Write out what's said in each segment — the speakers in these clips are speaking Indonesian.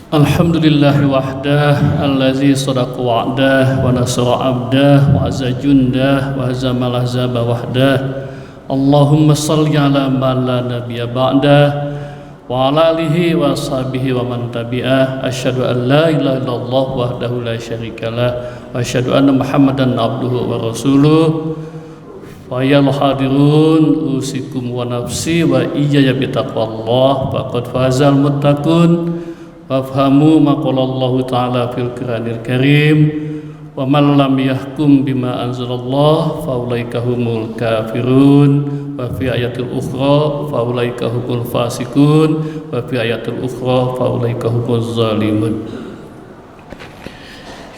Alhamdulillahi wahdah allazi sadaqa wa'dah wa nasara abdah wa azza jundah wa hazamal ahzaba wahdah. Allahumma salli ala man la nabiyya ba'dah wa ala alihi wa sahbihi wa man tabi'ah. Asyhadu an la ilaha illallah wahdahu la syarikalah wa asyhadu anna Muhammadan abduhu wa rasuluh. Fa yal hadirun usikum wa nafsi wa iyaya bi taqwallah faqad fazal muttaqun. Wafhamu maqalallahu ta'ala fil Qur'anil Karim wa man lam yahkum bima anzalallah faulaika humul kafirun wa fi ayatil ukhra faulaika humul fasikun wa fi ayatil ukhra faulaika humuz zalimun.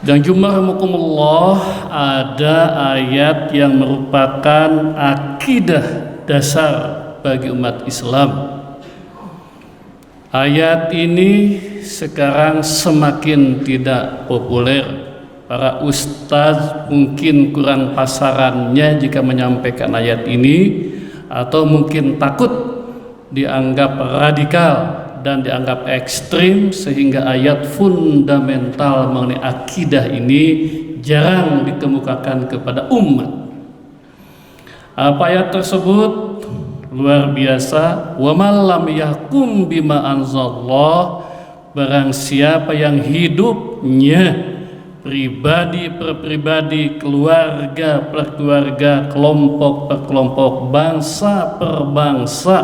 Dan jumlahukumullah, ada ayat yang merupakan akidah dasar bagi umat Islam. Ayat ini sekarang semakin tidak populer. Para ustaz mungkin kurang pasarannya jika menyampaikan ayat ini, atau mungkin takut dianggap radikal dan dianggap ekstrim, sehingga ayat fundamental mengenai akidah ini jarang dikemukakan kepada umat. Apa ayat tersebut? Luar biasa. Wa man lam yahkum bima anzalallah, barang siapa yang hidupnya pribadi per pribadi, keluarga per keluarga, kelompok per kelompok, bangsa per bangsa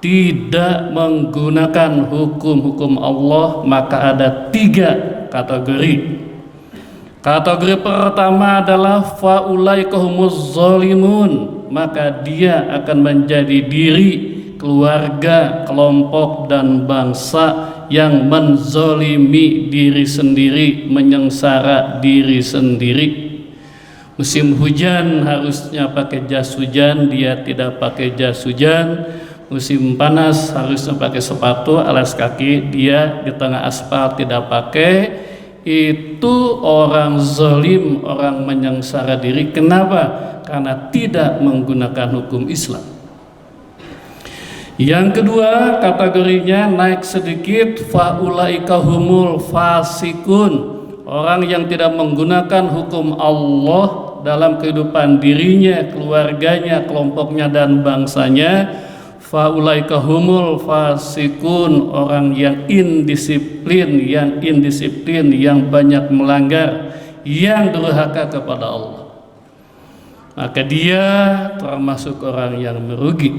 tidak menggunakan hukum-hukum Allah, maka ada 3 kategori. Kategori pertama adalah faulaika humuz zalimun, maka dia akan menjadi diri, keluarga, kelompok dan bangsa yang menzolimi diri sendiri, menyengsara diri sendiri. Musim hujan harusnya pakai jas hujan, dia tidak pakai jas hujan. Musim panas harusnya pakai sepatu alas kaki, dia di tengah aspal tidak pakai. Itu orang zalim, orang menyengsara diri. Kenapa? Karena tidak menggunakan hukum Islam. Yang kedua kategorinya naik sedikit, faulaika humul fasikun, orang yang tidak menggunakan hukum Allah dalam kehidupan dirinya, keluarganya, kelompoknya dan bangsanya. Faulaika humul fasikun, orang yang indisiplin, yang banyak melanggar, yang durhaka kepada Allah. Maka dia termasuk orang yang merugi.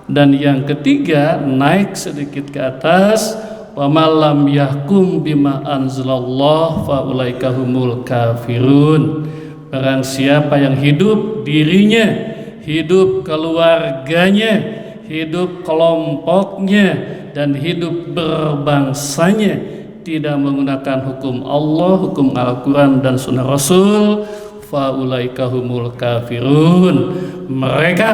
Dan yang ketiga naik sedikit ke atas, wa man lam yahkum bima anzalallah faulaika humul kafirun, barang siapa yang hidup dirinya, hidup keluarganya, hidup kelompoknya dan hidup berbangsanya tidak menggunakan hukum Allah, hukum Al-Quran dan Sunnah Rasul, faulaika humul kafirun, mereka,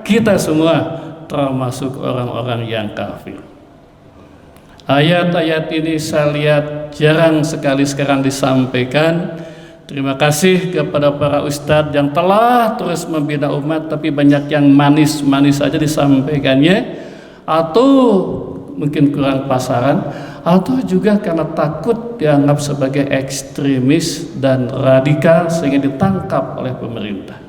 kita semua termasuk orang-orang yang kafir. Ayat-ayat ini saya lihat jarang sekali sekarang disampaikan. Terima kasih kepada para ustadz yang telah terus membina umat, tapi banyak yang manis-manis saja disampaikannya, atau mungkin kurang pasaran, atau juga karena takut dianggap sebagai ekstremis dan radikal sehingga ditangkap oleh pemerintah.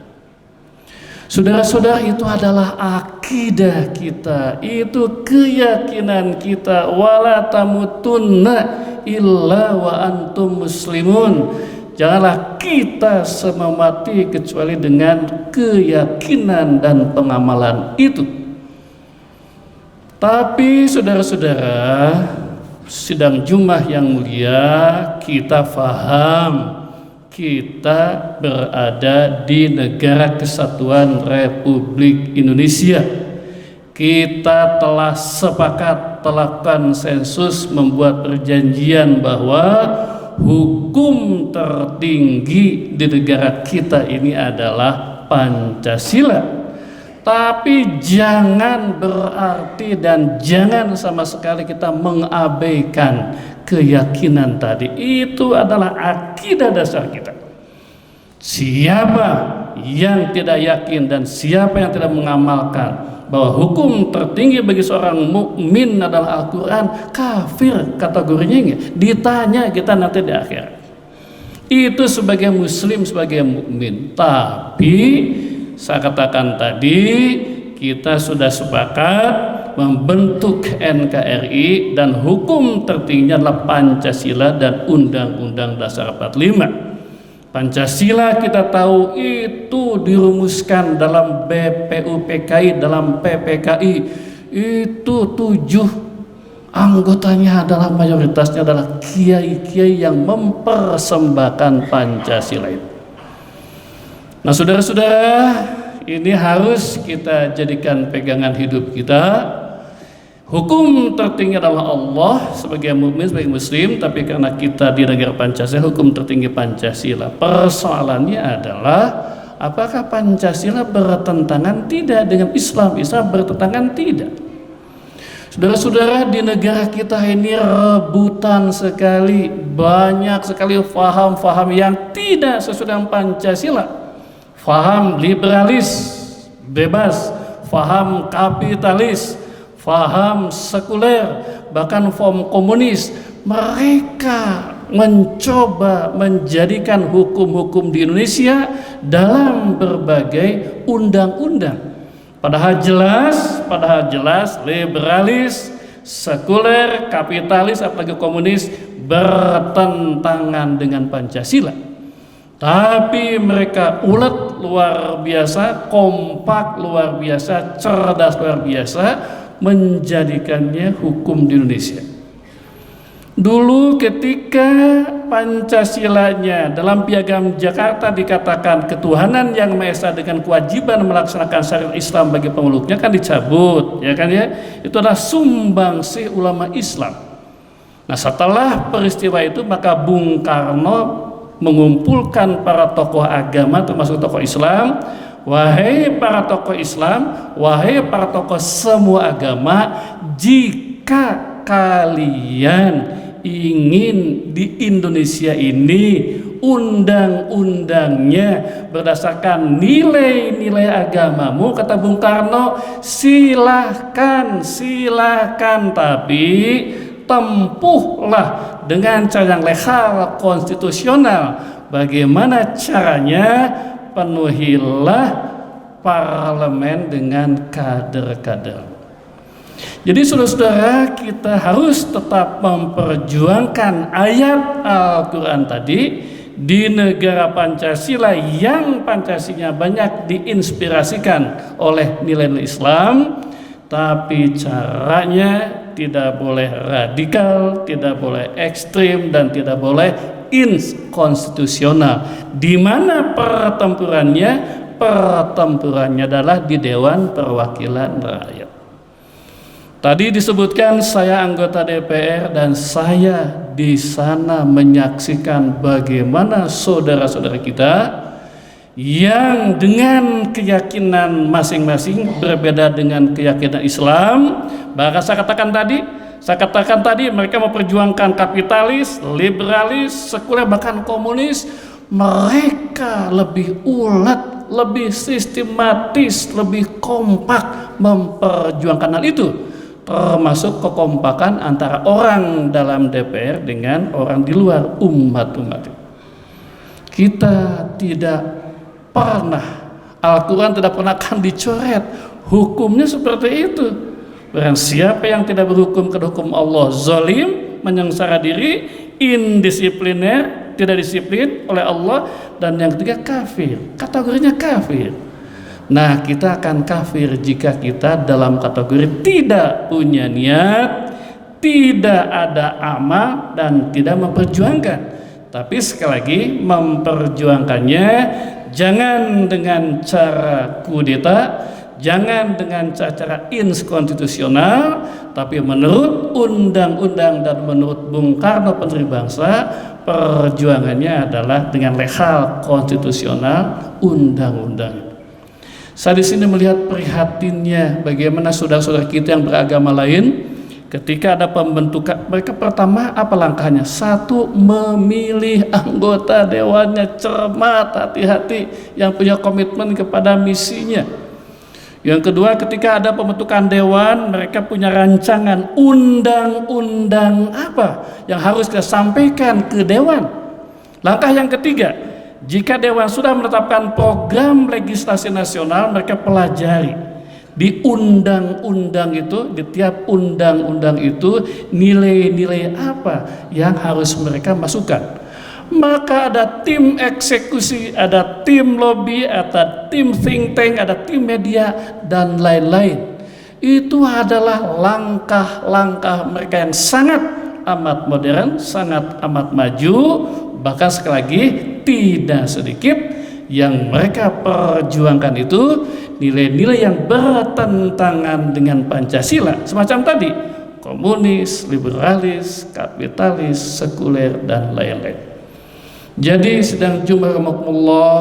Saudara-saudara, itu adalah akidah kita, itu keyakinan kita. Wala tamutunna illa wa antum muslimun, janganlah kita semua mati kecuali dengan keyakinan dan pengamalan itu. Tapi saudara-saudara, sidang Jumat yang mulia, kita faham kita berada di negara kesatuan Republik Indonesia. Kita telah sepakat, telah konsensus membuat perjanjian bahwa hukum tertinggi di negara kita ini adalah Pancasila. Tapi jangan berarti dan jangan sama sekali kita mengabaikan keyakinan tadi. Itu adalah akidah dasar kita. Siapa yang tidak yakin dan siapa yang tidak mengamalkan bahwa hukum tertinggi bagi seorang mukmin adalah Al-Quran, kafir kategorinya enggak? Ditanya kita nanti di akhirat. Itu sebagai muslim, sebagai mukmin. Tapi saya katakan tadi, kita sudah sepakat membentuk NKRI dan hukum tertingginya adalah Pancasila dan Undang-Undang Dasar 45. Pancasila kita tahu itu dirumuskan dalam BPUPKI, dalam PPKI. Itu 7 anggotanya adalah mayoritasnya adalah kiai-kiai yang mempersembahkan Pancasila itu. Nah, saudara-saudara, ini harus kita jadikan pegangan hidup kita. Hukum tertinggi adalah Allah sebagai mukmin, sebagai muslim, tapi karena kita di negara Pancasila, hukum tertinggi Pancasila. Persoalannya adalah apakah Pancasila bertentangan tidak dengan Islam? Islam bertentangan tidak. Saudara-saudara, di negara kita ini rebutan sekali, banyak sekali faham-faham yang tidak sesuai dengan Pancasila. Faham liberalis, bebas, faham kapitalis, faham sekuler, bahkan faham komunis. Mereka mencoba menjadikan hukum-hukum di Indonesia dalam berbagai undang-undang. Padahal jelas liberalis, sekuler, kapitalis, apalagi komunis bertentangan dengan Pancasila. Tapi mereka ulet luar biasa, kompak luar biasa, cerdas luar biasa, menjadikannya hukum di Indonesia. Dulu ketika Pancasilanya dalam Piagam Jakarta dikatakan ketuhanan yang Maha Esa dengan kewajiban melaksanakan syariat Islam bagi pemeluknya kan dicabut, ya kan ya? Itu adalah sumbangsih ulama Islam. Nah, setelah peristiwa itu maka Bung Karno mengumpulkan para tokoh agama termasuk tokoh Islam. Wahai para tokoh Islam, wahai para tokoh semua agama, jika kalian ingin di Indonesia ini undang-undangnya berdasarkan nilai-nilai agamamu, kata Bung Karno, silahkan, tapi tempuhlah dengan cara yang legal, konstitusional. Bagaimana caranya? Penuhilah parlemen dengan kader-kader. Jadi saudara-saudara, kita harus tetap memperjuangkan ayat Al-Quran tadi di negara Pancasila yang Pancasilanya banyak diinspirasikan oleh nilai-nilai Islam, tapi caranya tidak boleh radikal, tidak boleh ekstrim, dan tidak boleh inkonstitusional. Di mana pertempurannya adalah di Dewan Perwakilan Rakyat. Tadi disebutkan saya anggota DPR dan saya di sana menyaksikan bagaimana saudara-saudara kita yang dengan keyakinan masing-masing berbeda dengan keyakinan Islam. Bahkan saya katakan tadi mereka memperjuangkan kapitalis, liberalis, sekuler, bahkan komunis. Mereka lebih ulet, lebih sistematis, lebih kompak memperjuangkan hal itu, termasuk kekompakan antara orang dalam DPR dengan orang di luar umat-umat. Kita tidak pernah, Al-Quran tidak pernah akan dicoret, hukumnya seperti itu. Barang siapa yang tidak berhukum ke hukum Allah, zalim, menyengsara diri, indisipliner, tidak disiplin oleh Allah, dan yang ketiga kafir, kategorinya kafir. Nah, kita akan kafir jika kita dalam kategori tidak punya niat, tidak ada amal, dan tidak memperjuangkan. Tapi sekali lagi memperjuangkannya jangan dengan cara kudeta, jangan dengan cara inkonstitusional, tapi menurut undang-undang dan menurut Bung Karno pendiri bangsa, perjuangannya adalah dengan legal, konstitusional, undang-undang. Saya di sini melihat prihatinnya bagaimana saudara-saudara kita yang beragama lain Ketika ada pembentukan, mereka pertama apa langkahnya? Satu, memilih anggota dewannya cermat, hati-hati, yang punya komitmen kepada misinya. Yang kedua, ketika ada pembentukan dewan, mereka punya rancangan undang-undang apa yang harus kita sampaikan ke dewan. Langkah yang ketiga, jika dewan sudah menetapkan program legislasi nasional, mereka pelajari di undang-undang itu, di tiap undang-undang itu nilai-nilai apa yang harus mereka masukkan. Maka ada tim eksekusi, ada tim lobby, ada tim think tank, ada tim media, dan lain-lain. Itu adalah langkah-langkah mereka yang sangat amat modern, sangat amat maju. Bahkan sekali lagi, tidak sedikit yang mereka perjuangkan itu nilai-nilai yang bertentangan dengan Pancasila, semacam tadi, komunis, liberalis, kapitalis, sekuler, dan lain-lain. Jadi sedang jumlah rahmatullah,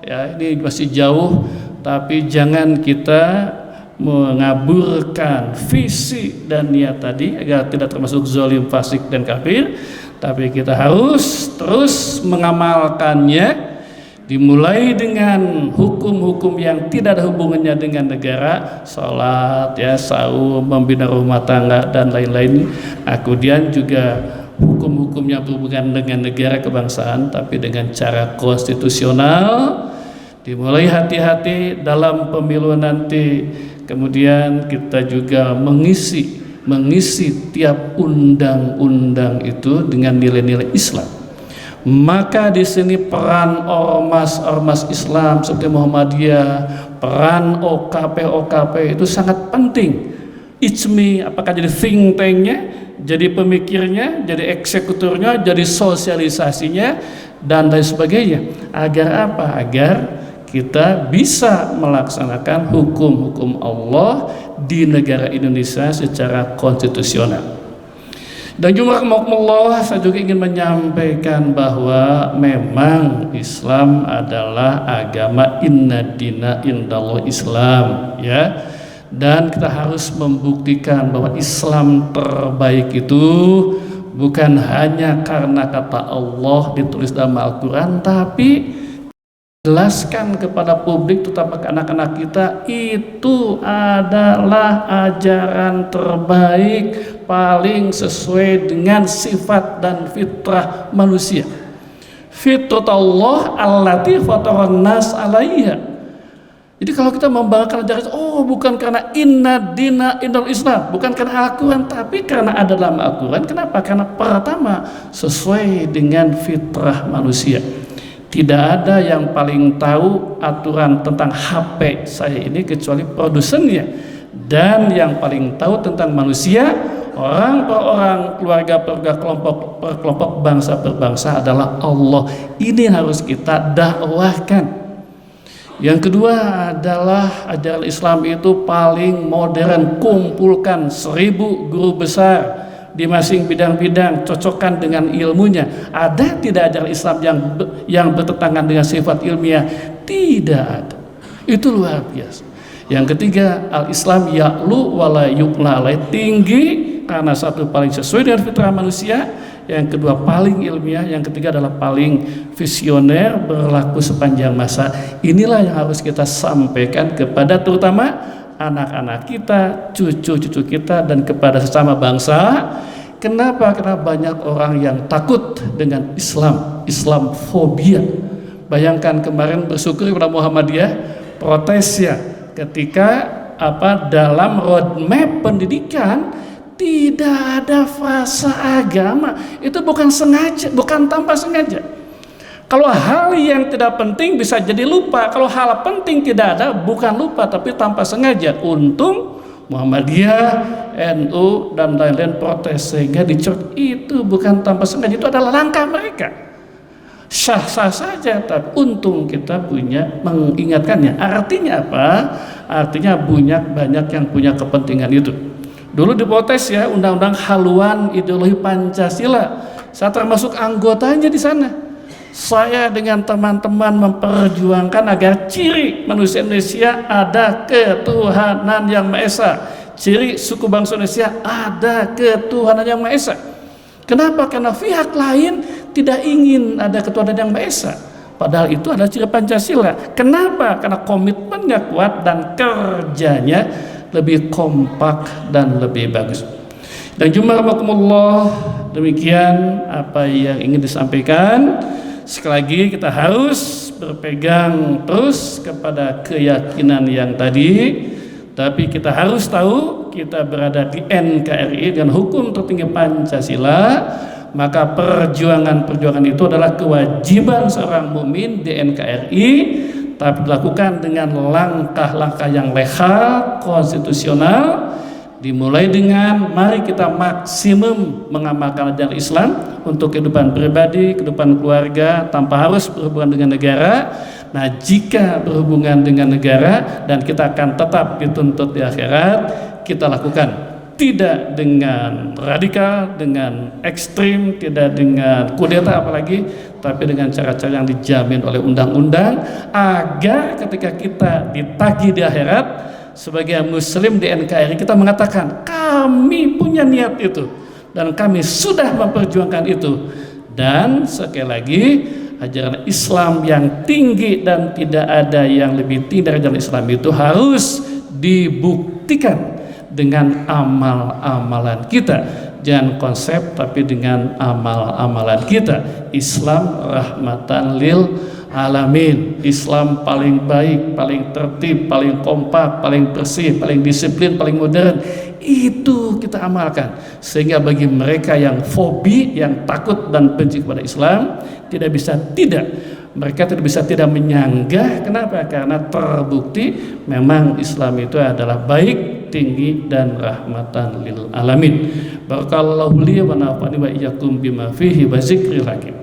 ya, ini masih jauh, tapi jangan kita mengaburkan visi dan niat tadi agar tidak termasuk zalim, fasik, dan kafir. Tapi kita harus terus mengamalkannya, dimulai dengan hukum-hukum yang tidak ada hubungannya dengan negara, sholat, ya, saum, membina rumah tangga, dan lain-lain. Kemudian juga hukum-hukum yang berhubungan dengan negara kebangsaan, tapi dengan cara konstitusional. Dimulai hati-hati dalam pemilu nanti. Kemudian kita juga mengisi tiap undang-undang itu dengan nilai-nilai Islam. Maka di sini peran ormas Islam seperti Muhammadiyah, peran OKP itu sangat penting. ICMI apakah jadi think tanknya, jadi pemikirnya, jadi eksekutornya, jadi sosialisasinya, dan lain sebagainya. Agar apa? Agar kita bisa melaksanakan hukum-hukum Allah di negara Indonesia secara konstitusional. Dan juga Allah, saya juga ingin menyampaikan bahwa memang Islam adalah agama inna dina indallah Islam, ya. Dan kita harus membuktikan bahwa Islam terbaik itu bukan hanya karena kata Allah ditulis dalam Al-Quran, tapi jelaskan kepada publik, terutama ke anak-anak kita, itu adalah ajaran terbaik, paling sesuai dengan sifat dan fitrah manusia. Fitratullah allati fataran nas 'alaiha. Jadi kalau kita membanggakan ajaran, bukan karena inna dina indal Islam, bukan karena Al-Quran, tapi karena ada dalam Al-Quran. Kenapa? Karena pertama sesuai dengan fitrah manusia. Tidak ada yang paling tahu aturan tentang HP saya ini kecuali produsennya. Dan yang paling tahu tentang manusia, orang per orang, keluarga per kelompok per kelompok, bangsa per bangsa adalah Allah. Ini harus kita dakwahkan. Yang kedua adalah ajaran Islam itu paling modern. Kumpulkan 1000 guru besar di masing bidang-bidang, cocokkan dengan ilmunya. Ada tidak ajaran Islam yang bertentangan dengan sifat ilmiah? Tidak ada. Itu luar biasa. Yang ketiga, al-Islam ya'lu wala yu'la alaih, tinggi karena satu paling sesuai dengan fitrah manusia, yang kedua paling ilmiah, yang ketiga adalah paling visioner, berlaku sepanjang masa. Inilah yang harus kita sampaikan kepada terutama anak-anak kita, cucu-cucu kita, dan kepada sesama bangsa. Kenapa? Karena banyak orang yang takut dengan Islam, Islamfobia. Bayangkan kemarin bersyukur kepada Muhammadiyah, protes ya, ketika dalam roadmap pendidikan tidak ada frasa agama. Itu bukan sengaja, bukan tanpa sengaja. Kalau hal yang tidak penting bisa jadi lupa. Kalau hal penting tidak ada, bukan lupa tapi tanpa sengaja. Untung Muhammadiyah, NU, dan lain-lain protes sehingga dicor. Itu bukan tanpa sengaja, itu adalah langkah mereka. Sah-sah saja, tapi untung kita punya mengingatkannya. Artinya apa? Artinya banyak yang punya kepentingan itu. Dulu diprotes ya, undang-undang haluan ideologi Pancasila. Saya termasuk anggotanya di sana. Saya dengan teman-teman memperjuangkan agar ciri manusia Indonesia ada ketuhanan yang Maha Esa. ciri suku bangsa Indonesia ada ketuhanan yang Maha Esa. Kenapa? Karena pihak lain tidak ingin ada ketuhanan yang Maha Esa. Padahal itu adalah ciri Pancasila. Kenapa? Karena komitmennya kuat dan kerjanya lebih kompak dan lebih bagus. Dan jumlah demikian apa yang ingin disampaikan. Sekali lagi kita harus berpegang terus kepada keyakinan yang tadi. Tapi kita harus tahu kita berada di NKRI dengan hukum tertinggi Pancasila. Maka perjuangan itu adalah kewajiban seorang mukmin di NKRI, tapi dilakukan dengan langkah-langkah yang legal, konstitusional. Dimulai dengan mari kita maksimum mengamalkan ajaran Islam untuk kehidupan pribadi, kehidupan keluarga tanpa harus berhubungan dengan negara. Nah, jika berhubungan dengan negara dan kita akan tetap dituntut di akhirat, kita lakukan tidak dengan radikal, dengan ekstrim, tidak dengan kudeta apalagi, tapi dengan cara-cara yang dijamin oleh undang-undang, agar ketika kita ditagih di akhirat sebagai muslim di NKRI kita mengatakan kami punya niat itu dan kami sudah memperjuangkan itu. Dan sekali lagi, ajaran Islam yang tinggi dan tidak ada yang lebih tinggi dari ajaran Islam itu harus dibuktikan dengan amal-amalan kita. Jangan konsep, tapi dengan amal-amalan kita. Islam rahmatan lil alamin. Islam paling baik, paling tertib, paling kompak, paling bersih, paling disiplin, paling modern. Itu kita amalkan. Sehingga bagi mereka yang fobi, yang takut dan benci kepada Islam, mereka tidak bisa tidak menyanggah. Kenapa? Karena terbukti memang Islam itu adalah baik, tinggi, dan rahmatan lil alamin. Barakallahu li wa nafa'ani wa iyyakum bima fihi wa zikril hakim.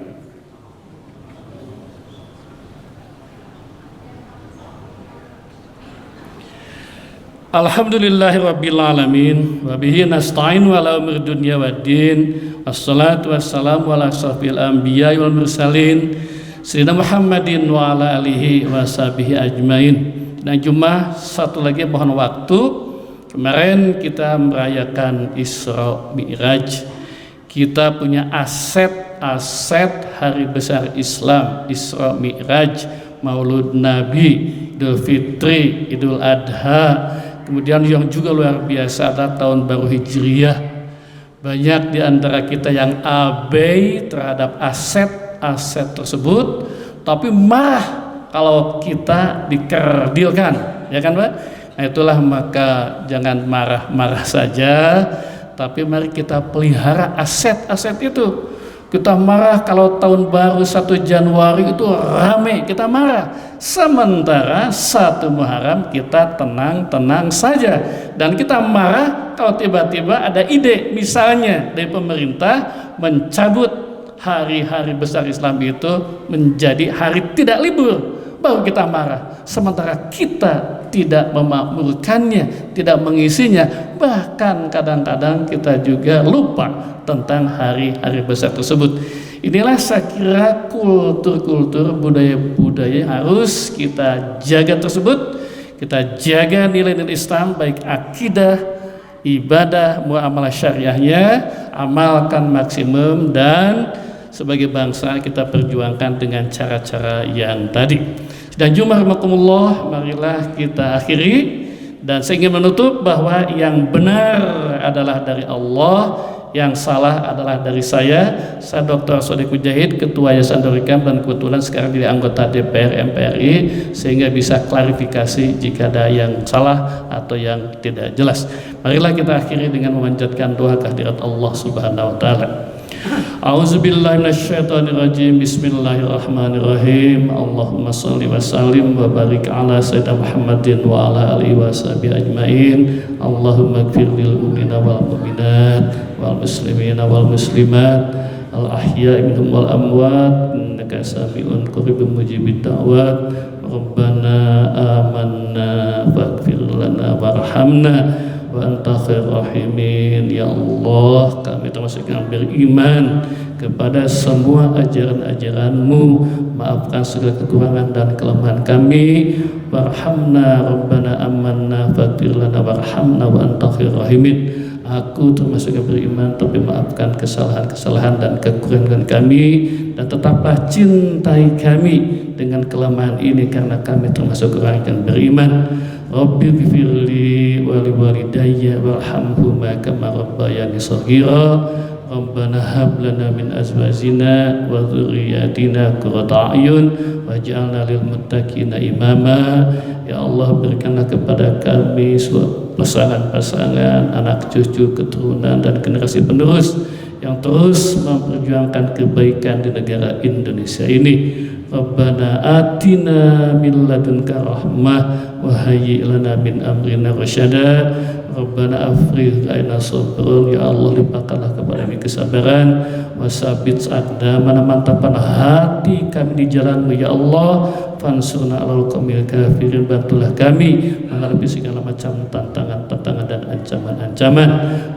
Alhamdulillahi rabbil alamin wa bihi nasta'in wa ala umur dunya waddin. Wassalatu wassalamu ala asyrafil anbiya'i wal mursalin sayyidina Muhammadin wa ala alihi wa sahbihi ajmain. Dan cuma satu lagi mohon waktu. Kemarin kita merayakan Isra Mi'raj. Kita punya aset hari besar Islam, Isra Mi'raj, Maulud Nabi, Idul Fitri, Idul Adha. Kemudian yang juga luar biasa adalah tahun baru Hijriyah. Banyak di antara kita yang abai terhadap aset tersebut, tapi marah kalau kita dikerdilkan, ya kan Pak? Nah, itulah maka jangan marah-marah saja, tapi mari kita pelihara aset itu. Kita marah kalau tahun baru 1 Januari itu rame, kita marah. Sementara 1 Muharram kita tenang-tenang saja. Dan kita marah kalau tiba-tiba ada ide misalnya dari pemerintah mencabut hari-hari besar Islam itu menjadi hari tidak libur, baru kita marah. Sementara kita tidak memakmurkannya, tidak mengisinya, bahkan kadang-kadang kita juga lupa tentang hari-hari besar tersebut. Inilah saya kira kultur-kultur, budaya-budaya yang harus kita jaga tersebut. Kita jaga nilai-nilai Islam, baik akidah, ibadah, muamalah syariahnya, amalkan maksimum, dan sebagai bangsa kita perjuangkan dengan cara-cara yang tadi. Dan jum'ahumakumullah, marilah kita akhiri. Dan saya ingin menutup bahwa yang benar adalah dari Allah, yang salah adalah dari saya. Saya Dr. Sodik Mujahid, Ketua Yayasan Dorikam, dan kebetulan sekarang jadi anggota DPR MPRI, sehingga bisa klarifikasi jika ada yang salah atau yang tidak jelas. Marilah kita akhiri dengan memanjatkan doa kehadirat Allah Subhanahu wa Ta'ala. A'udzubillahi minasyaitonirrajim. Bismillahirrahmanirrahim. Allahumma shalli wa sallim wa barik ala sayyidina Muhammadin wa ala alihi wa sahbihi ajmain. Allahumma ighfir lil mu'minina wal mu'minat wal muslimina wal muslimat al ahya'i minhum wal amwat innaka sami'un qaribun mujibid da'wat. Rabbana amanna faghfir lana warhamna wa anta khairur rahimin. Ya Allah, kami termasuk yang beriman kepada semua ajaran-ajaran-Mu. Maafkan segala kekurangan dan kelemahan kami. Warhamna rabbana amanna faghfir lana warhamna wa anta khairur rahimin. Aku termasuk yang beriman, tapi maafkan kesalahan-kesalahan dan kekurangan kami, dan tetaplah cintai kami dengan kelemahan ini, karena kami termasuk orang yang beriman. Rabbi ghfirli wa liwalidayya warhamhuma kama rabbayani shaghira. Rabbana hab lana min azwajina wa dhurriyyatina qurrata a'yun waj'alna lil muttaqina imama. Ya Allah, berikanlah kepada kami pasangan-pasangan, anak cucu, keturunan dan generasi penerus yang terus memperjuangkan kebaikan di negara Indonesia ini. Rabbana atina min ladunka rahmah wa hayyi' lana min amrina rasyada. Rabbana afrigh alaina sabrun. Ya Allah, limpahkanlah kepada kami kesabaran, wasabit aqdamana, mantapkan hati kami di jalan-Mu ya Allah. Fansurna 'alal qaumil kafirin, bantulah kami menghadapi segala macam tantangan-tantangan dan ancaman-ancaman.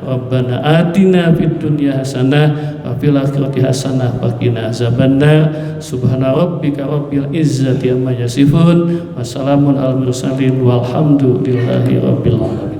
Rabbana atina fid dunya hasanah wa fil akhirati hasanah wa qina azabannar. Subhana rabbika rabbil izzati amma yasifun wa salamun alal mursalin walhamdulillahi rabbil alamin.